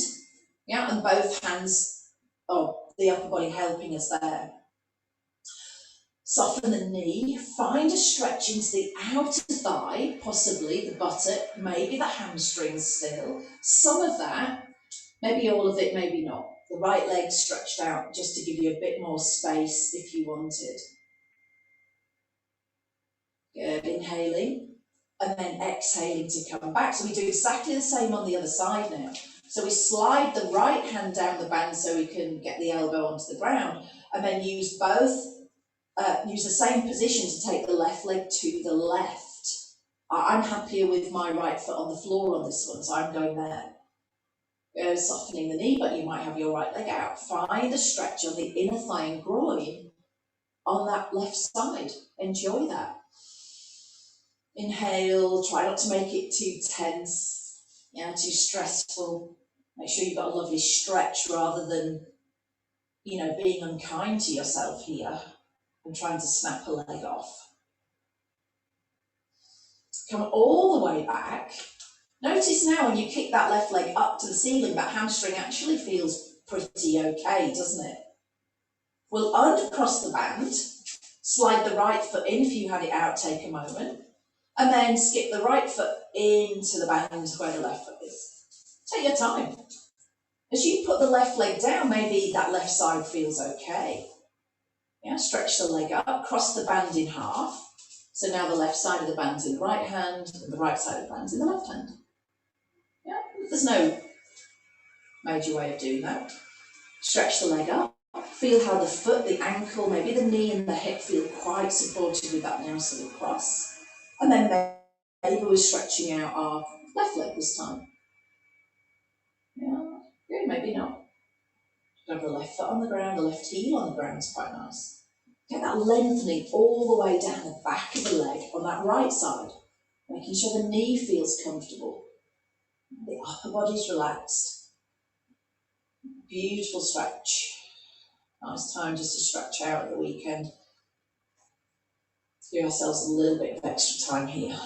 yeah, and both hands of the upper body helping us there. Soften the knee, find a stretch into the outer thigh, possibly the buttock, maybe the hamstrings still. Some of that, maybe all of it, maybe not. The right leg stretched out just to give you a bit more space if you wanted. Good, inhaling, and then exhaling to come back. So we do exactly the same on the other side now. So we slide the right hand down the band so we can get the elbow onto the ground, and then use use the same position to take the left leg to the left. I'm happier with my right foot on the floor on this one, so I'm going there. Softening the knee, but you might have your right leg out. Find a stretch on the inner thigh and groin on that left side. Enjoy that. Inhale, try not to make it too tense, too stressful. Make sure you've got a lovely stretch rather than, being unkind to yourself here and trying to snap a leg off. Come all the way back. Notice now when you kick that left leg up to the ceiling, that hamstring actually feels pretty okay, doesn't it? We'll uncross the band, slide the right foot in if you had it out, take a moment, and then skip the right foot into the band where the left foot is. Take your time. As you put the left leg down, maybe that left side feels okay. Yeah, stretch the leg up, cross the band in half. So now the left side of the band's in the right hand, and the right side of the band's in the left hand. Yeah, there's no major way of doing that. Stretch the leg up. Feel how the foot, the ankle, maybe the knee and the hip feel quite supported with that now sort of cross. And then maybe we're stretching out our left leg this time. Yeah, good, maybe not. Have the left foot on the ground, the left heel on the ground is quite nice. Get that lengthening all the way down the back of the leg on that right side, making sure the knee feels comfortable. The upper body's relaxed. Beautiful stretch. Nice time just to stretch out at the weekend. Give ourselves a little bit of extra time here.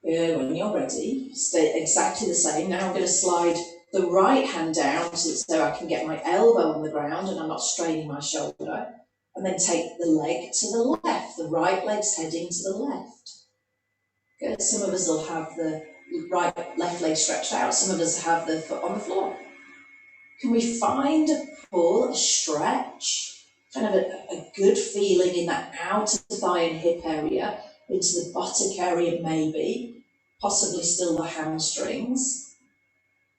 Good, when you're ready, stay exactly the same. Now I'm going to slide the right hand down so I can get my elbow on the ground and I'm not straining my shoulder. And then take the leg to the left. The right leg's heading to the left. Good, some of us will have the left leg stretched out. Some of us have the foot on the floor. Can we find a pull, a stretch, kind of a good feeling in that outer thigh and hip area, into the buttock area maybe, possibly still the hamstrings.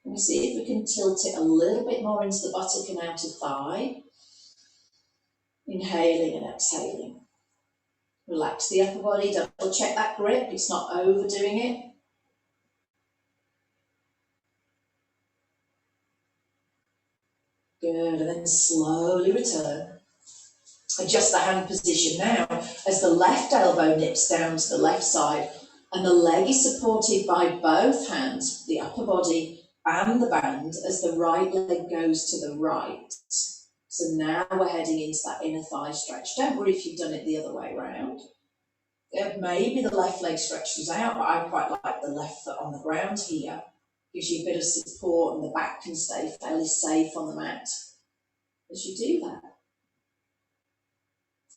Let me see if we can tilt it a little bit more into the buttock and outer thigh. Inhaling and exhaling. Relax the upper body, double check that grip, it's not overdoing it. Good, and then slowly return. Adjust the hand position now as the left elbow nips down to the left side and the leg is supported by both hands, the upper body and the band, as the right leg goes to the right. So now we're heading into that inner thigh stretch. Don't worry if you've done it the other way around. Maybe the left leg stretches out, but I quite like the left foot on the ground here. Gives you a bit of support and the back can stay fairly safe on the mat as you do that.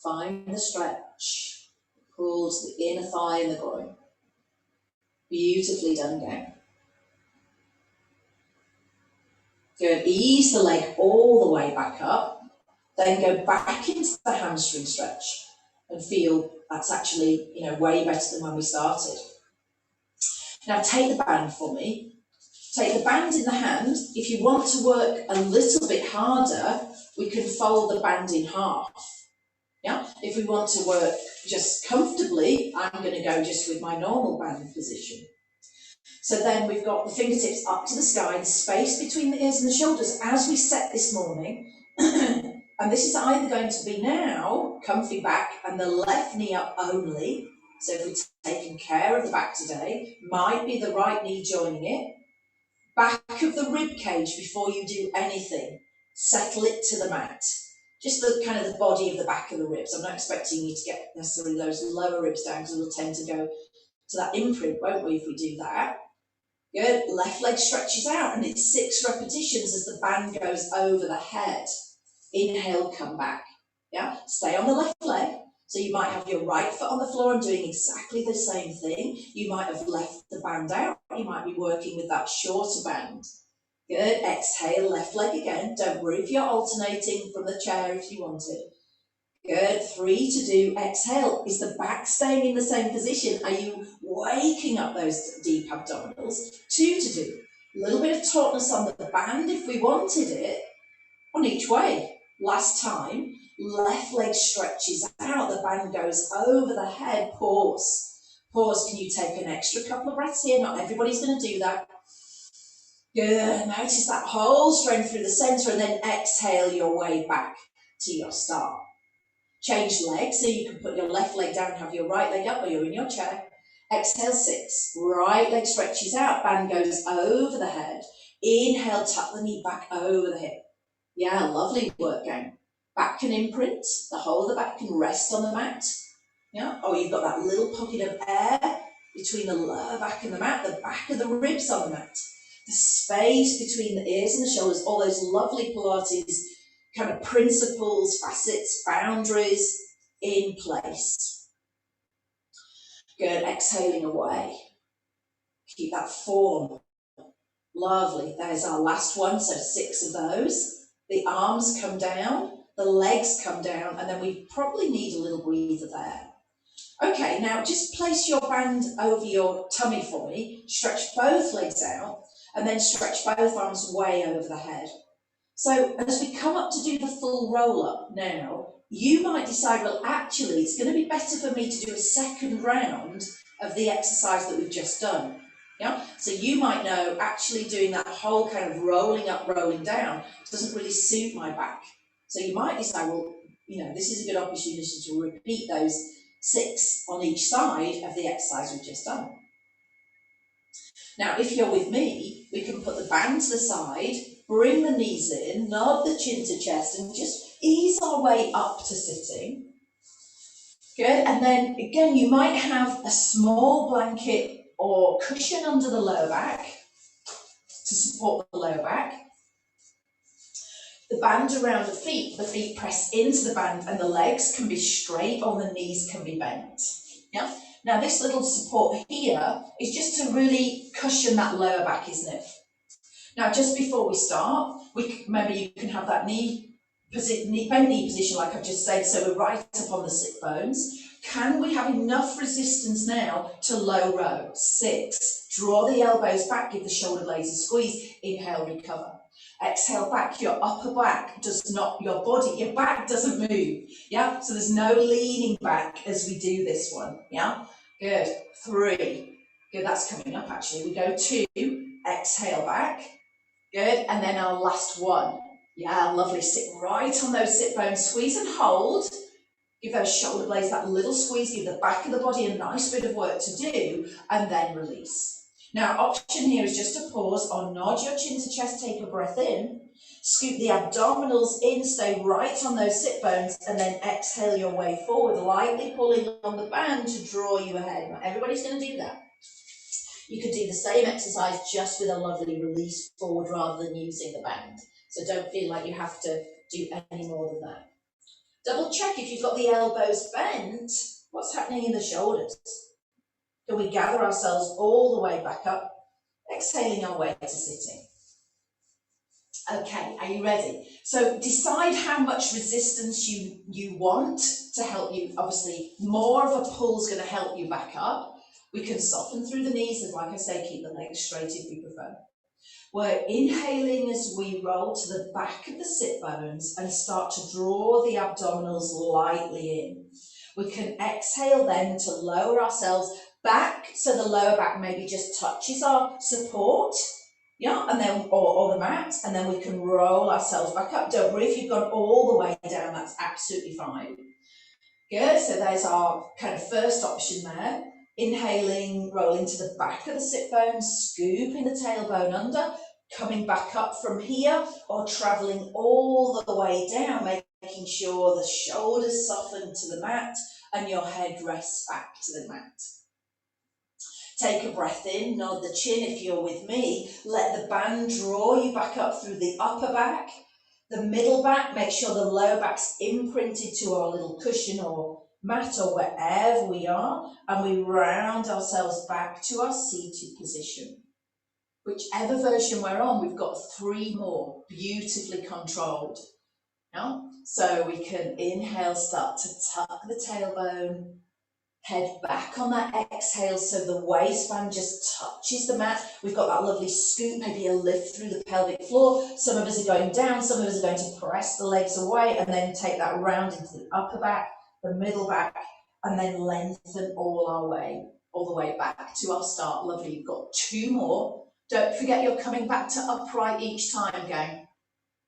Find the stretch. Pull to the inner thigh and the groin. Beautifully done down. Good. Ease the leg all the way back up. Then go back into the hamstring stretch and feel that's actually, way better than when we started. Now take the band for me. Take the band in the hand. If you want to work a little bit harder, we can fold the band in half. Yeah. If we want to work just comfortably, I'm going to go just with my normal band position. So then we've got the fingertips up to the sky, the space between the ears and the shoulders as we set this morning. And this is either going to be now, comfy back and the left knee up only. So if we've taken care of the back today, might be the right knee joining it. Back of the rib cage before you do anything. settle it to the mat. Just the kind of the body of the back of the ribs. I'm not expecting you to get necessarily those lower ribs down because we'll tend to go to that imprint, won't we, if we do that? Good, left leg stretches out and it's 6 repetitions as the band goes over the head. Inhale, come back. Yeah, stay on the left leg. So you might have your right foot on the floor and doing exactly the same thing. You might have left the band out. You might be working with that shorter band. Good, exhale, left leg again. Don't worry if you're alternating from the chair if you wanted. Good, 3 to do, exhale. Is the back staying in the same position? Are you waking up those deep abdominals? 2 to do, a little bit of tautness on the band if we wanted it, on each way. Last time, left leg stretches out, the band goes over the head, pause. Pause, can you take an extra couple of breaths here? Not everybody's going to do that. Good, notice that whole strength through the centre and then exhale your way back to your start. Change legs, so you can put your left leg down, have your right leg up, or you're in your chair. Exhale, 6. Right leg stretches out, band goes over the head. Inhale, tuck the knee back over the hip. Yeah, lovely work, gang. Back can imprint, the whole of the back can rest on the mat. Yeah, or you've got that little pocket of air between the lower back and the mat, the back of the ribs on the mat. The space between the ears and the shoulders, all those lovely Pilates kind of principles, facets, boundaries in place. Good, exhaling away. Keep that form. Lovely, there's our last one, so 6 of those. The arms come down, the legs come down, and then we probably need a little breather there. Okay, now just place your band over your tummy for me, stretch both legs out, and then stretch both arms way over the head. So as we come up to do the full roll up now, you might decide, well, actually, it's going to be better for me to do a second round of the exercise that we've just done. Yeah. So you might know, actually doing that whole kind of rolling up, rolling down doesn't really suit my back. So you might decide, well, you know, this is a good opportunity to repeat those 6 on each side of the exercise we've just done. Now, if you're with me, we can put the band to the side, bring the knees in, nod the chin to chest, and just ease our way up to sitting. Good, and then again, you might have a small blanket or cushion under the lower back to support the lower back. The band around the feet press into the band, and the legs can be straight or the knees can be bent. Yeah. Now this little support here is just to really cushion that lower back, isn't it? Now just before we start, maybe you can have that bent knee position like I've just said, so we're right up on the sit bones. Can we have enough resistance now to low row? 6, draw the elbows back, give the shoulder blades a squeeze, inhale, recover. Exhale back, your upper back does not, your back doesn't move, yeah? So there's no leaning back as we do this one, yeah? Good, 3, good, that's coming up actually. We go 2, exhale back, good, and then our last one. Yeah, lovely, sit right on those sit bones, squeeze and hold. Give those shoulder blades that little squeeze, give the back of the body a nice bit of work to do, and then release. Now, option here is just to pause or nod your chin to chest, take a breath in, scoop the abdominals in, stay right on those sit bones, and then exhale your way forward, lightly pulling on the band to draw you ahead. Not everybody's going to do that. You could do the same exercise just with a lovely release forward rather than using the band. So don't feel like you have to do any more than that. Double check if you've got the elbows bent, what's happening in the shoulders? Can we gather ourselves all the way back up, exhaling our way to sitting? Okay, are you ready? So decide how much resistance you want to help you. Obviously, more of a pull is going to help you back up. We can soften through the knees, and like I say, keep the legs straight if we prefer. We're inhaling as we roll to the back of the sit bones and start to draw the abdominals lightly in. We can exhale then to lower ourselves back so the lower back maybe just touches our support, yeah, and then or the mat, and then we can roll ourselves back up. Don't worry if you've gone all the way down, that's absolutely fine. Good, so there's our kind of first option there. Inhaling, rolling to the back of the sit bones, scooping the tailbone under, coming back up from here or travelling all the way down, making sure the shoulders soften to the mat and your head rests back to the mat. Take a breath in, nod the chin if you're with me. Let the band draw you back up through the upper back, the middle back. Make sure the lower back's imprinted to our little cushion or mat or wherever we are, and we round ourselves back to our seated position. Whichever version we're on, we've got 3 more, beautifully controlled. Yeah? So we can inhale, start to tuck the tailbone, head back on that exhale so the waistband just touches the mat. We've got that lovely scoop, maybe a lift through the pelvic floor. Some of us are going down, some of us are going to press the legs away and then take that round into the upper back, the middle back, and then lengthen all the way back to our start. Lovely, you've got 2 more. Don't forget you're coming back to upright each time, gang.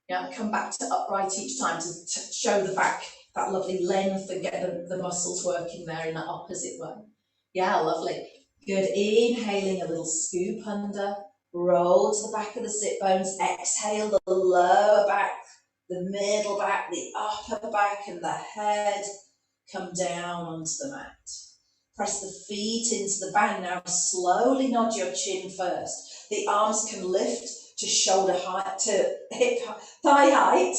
Yeah, come back to upright each time to show the back that lovely length and get the muscles working there in that opposite way. Yeah, lovely. Good. Inhaling a little scoop under, roll to the back of the sit bones. Exhale the lower back, the middle back, the upper back and the head. Come down onto the mat. Press the feet into the band. Now slowly nod your chin first. The arms can lift to shoulder height, to thigh height.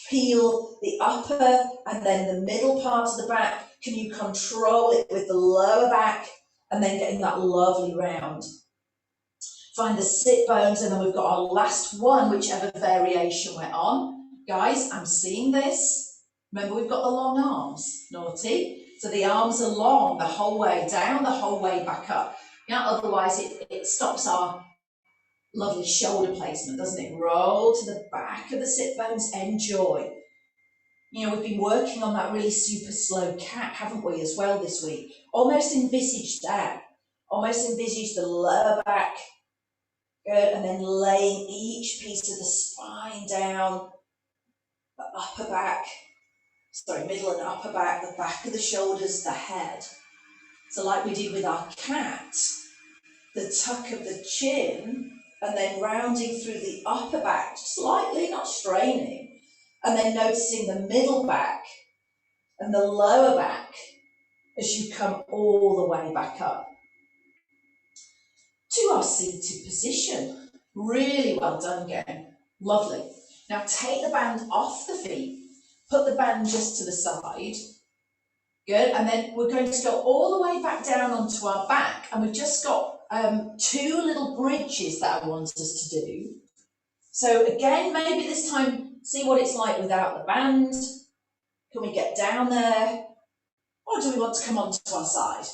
Peel the upper and then the middle part of the back. Can you control it with the lower back and then getting that lovely round? Find the sit bones and then we've got our last one, whichever variation we're on. Guys, I'm seeing this. Remember, we've got the long arms, naughty. So the arms are long the whole way down, the whole way back up. Yeah, otherwise it stops our lovely shoulder placement, doesn't it? Roll to the back of the sit bones, enjoy. You know, we've been working on that really super slow cat, haven't we, as well this week? Almost envisage that. Almost envisage the lower back. Good, and then laying each piece of the spine down, the upper back, middle and upper back, the back of the shoulders, the head. So like we did with our cat, the tuck of the chin, and then rounding through the upper back, slightly, not straining, and then noticing the middle back and the lower back as you come all the way back up to our seated position. Really well done, gang. Lovely. Now take the band off the feet, put the band just to the side. Good, and then we're going to go all the way back down onto our back, and we've just got 2 little bridges that I want us to do. So again, maybe this time, see what it's like without the band. Can we get down there? Or do we want to come onto our side?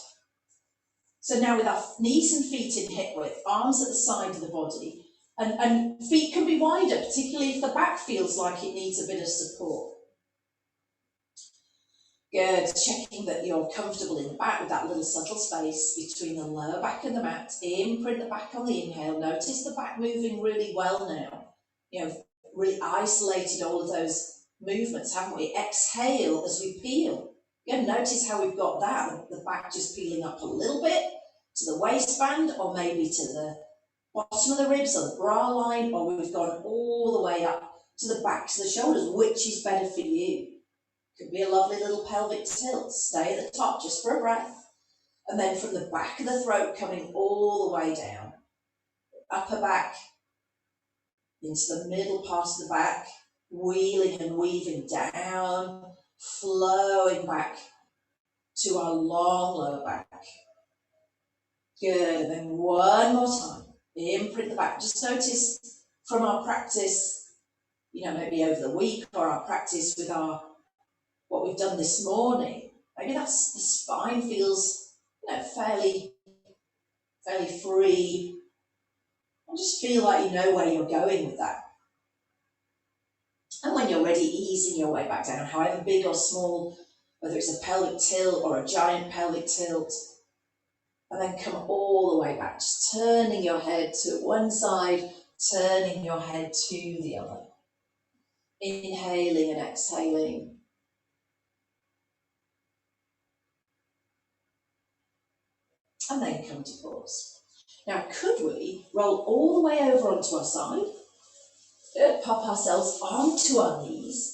So now with our knees and feet in hip width, arms at the side of the body, and feet can be wider, particularly if the back feels like it needs a bit of support. Good, checking that you're comfortable in the back with that little subtle space between the lower back and the mat. Imprint the back on the inhale. Notice the back moving really well now. You know, really isolated all of those movements, haven't we? Exhale as we peel. Yeah, notice how we've got that, the back just peeling up a little bit to the waistband, or maybe to the bottom of the ribs or the bra line, or we've gone all the way up to the backs of the shoulders. Which is better for you? Could be a lovely little pelvic tilt. Stay at the top just for a breath. And then from the back of the throat coming all the way down. Upper back into the middle part of the back. Wheeling and weaving down. Flowing back to our long lower back. Good. And then one more time. Imprint the back. Just notice from our practice, you know, maybe over the week, or our practice with what we've done this morning, maybe that's the spine feels, you know, fairly free. And just feel like you know where you're going with that. And when you're ready, easing your way back down, however big or small, whether it's a pelvic tilt or a giant pelvic tilt. And then come all the way back, just turning your head to one side, turning your head to the other. Inhaling and exhaling. And then come to pause. Now, could we roll all the way over onto our side? Good, pop ourselves onto our knees.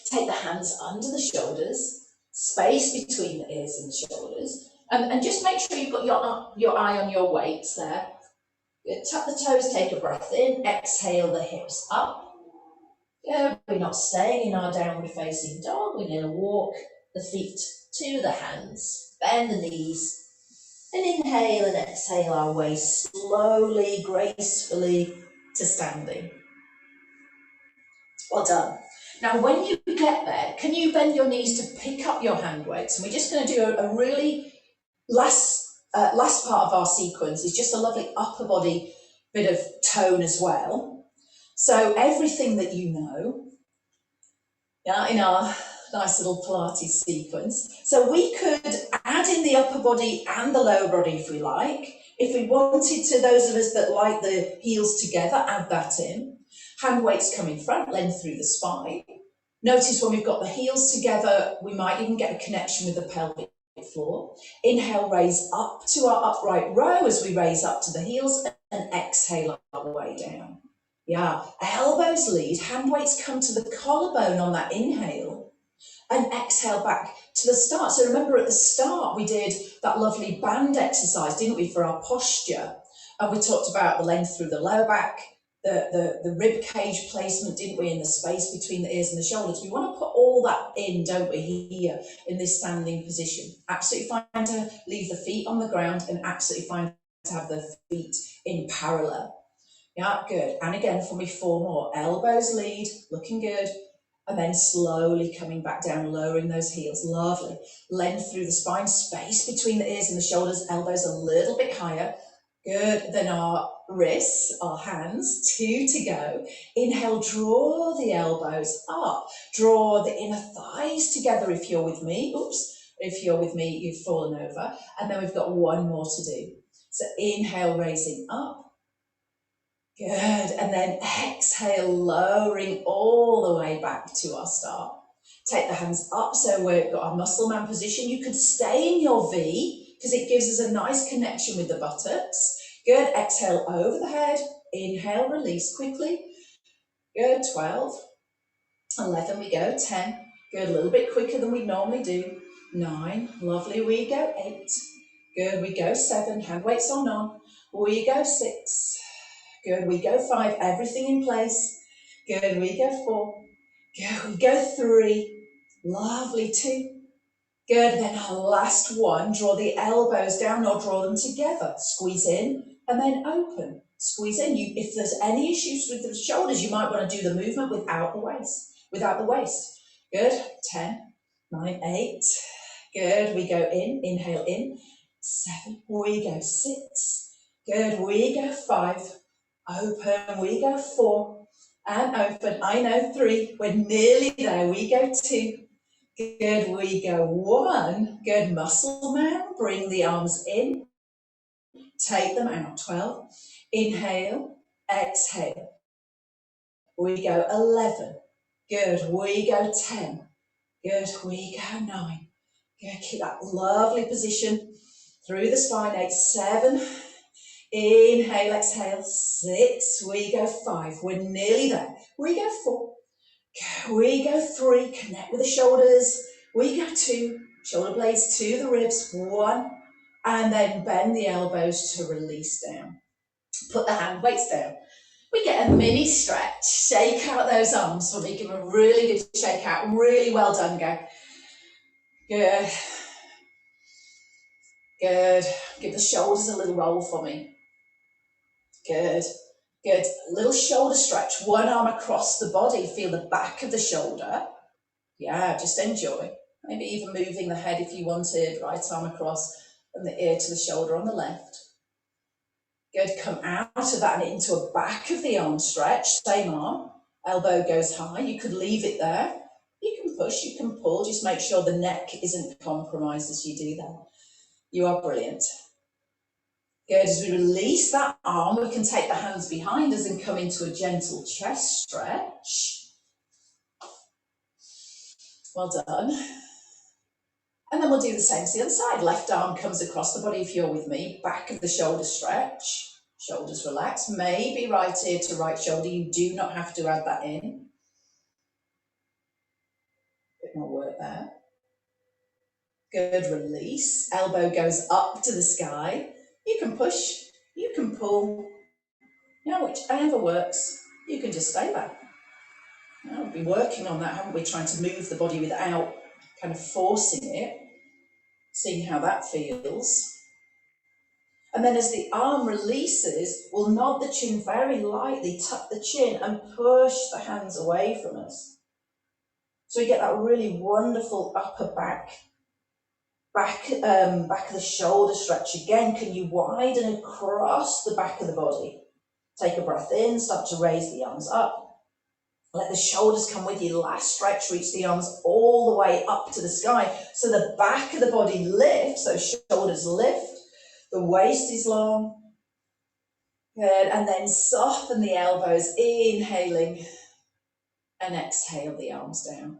Take the hands under the shoulders, space between the ears and the shoulders, and just make sure you've got your eye on your weights there. Good. Tap the toes, take a breath in, exhale the hips up. Good. We're not staying in our downward facing dog, we're going to walk the feet to the hands, bend the knees, and inhale and exhale our way slowly, gracefully to standing. Well done. Now, when you get there, can you bend your knees to pick up your hand weights? And we're just going to do a really last part of our sequence is just a lovely upper body bit of tone as well. So everything that you know, in our nice little Pilates sequence. So we could add in the upper body and the lower body if we like. If we wanted to, those of us that like the heels together, add that in. Hand weights come in front, length through the spine. Notice when we've got the heels together, we might even get a connection with the pelvic floor. Inhale, raise up to our upright row as we raise up to the heels, and exhale our way down. Yeah, elbows lead, hand weights come to the collarbone on that inhale, and exhale back to the start. So remember at the start, we did that lovely band exercise, didn't we, for our posture? And we talked about the length through the lower back, the rib cage placement, didn't we, in the space between the ears and the shoulders. We want to put all that in, don't we, here in this standing position. Absolutely fine to leave the feet on the ground and absolutely fine to have the feet in parallel. Yeah, good. And again, for me, 4 more. Elbows lead, looking good. And then slowly coming back down, lowering those heels. Lovely. Length through the spine, space between the ears and the shoulders, elbows a little bit higher. Good. Then our wrists, our hands, 2 to go. Inhale, draw the elbows up. Draw the inner thighs together if you're with me. Oops. If you're with me, you've fallen over. And then we've got 1 more to do. So inhale, raising up. Good, and then exhale, lowering all the way back to our start. Take the hands up, so we've got our muscle man position. You could stay in your V, because it gives us a nice connection with the buttocks. Good, exhale over the head. Inhale, release quickly. Good, 12. 11, we go, 10. Good, a little bit quicker than we normally do. 9, lovely, we go, 8. Good, we go, 7, hand weights on none. We go, 6. Good, we go 5, everything in place. Good, we go 4. Good, we go 3. Lovely, 2. Good, then our last one, draw the elbows down or draw them together. Squeeze in and then open. Squeeze in. If there's any issues with the shoulders, you might want to do the movement without the waist. Good, 10, 9, 8. Good, we go inhale in. 7, we go 6. Good, we go 5. Open, we go 4, and open, I know 3, we're nearly there, we go 2, good, we go 1, good, muscle man, bring the arms in, take them out, 12, inhale, exhale, we go 11, good, we go 10, good, we go 9, good, keep that lovely position through the spine, 8, 7, inhale, exhale, 6, we go 5, we're nearly there, we go 4, we go 3, connect with the shoulders, we go 2, shoulder blades to the ribs, 1, and then bend the elbows to release down. Put the hand weights down. We get a mini stretch, shake out those arms for me, give a really good shake out, really well done, go. Good. Good, give the shoulders a little roll for me. Good, good. A little shoulder stretch, one arm across the body, feel the back of the shoulder. Yeah, just enjoy. Maybe even moving the head if you wanted, right arm across and the ear to the shoulder on the left. Good, come out of that and into a back of the arm stretch, same arm, elbow goes high, you could leave it there. You can push, you can pull, just make sure the neck isn't compromised as you do that. You are brilliant. Good, as we release that arm, we can take the hands behind us and come into a gentle chest stretch. Well done. And then we'll do the same to the other side. Left arm comes across the body if you're with me. Back of the shoulder stretch. Shoulders relax. Maybe right ear to right shoulder. You do not have to add that in. Bit more work there. Good, release. Elbow goes up to the sky. You can push, you can pull. You know, whichever works. You can just stay there. Now, we've been working on that, haven't we? Trying to move the body without kind of forcing it. Seeing how that feels. And then as the arm releases, we'll nod the chin very lightly, tuck the chin and push the hands away from us. So we get that really wonderful upper back of the shoulder stretch again. Can you widen across the back of the body? Take a breath in, start to raise the arms up. Let the shoulders come with you. Last stretch, reach the arms all the way up to the sky. So the back of the body lifts, those shoulders lift. The waist is long. Good, and then soften the elbows, inhaling, and exhale the arms down.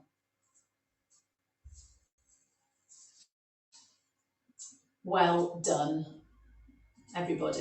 Well done, everybody.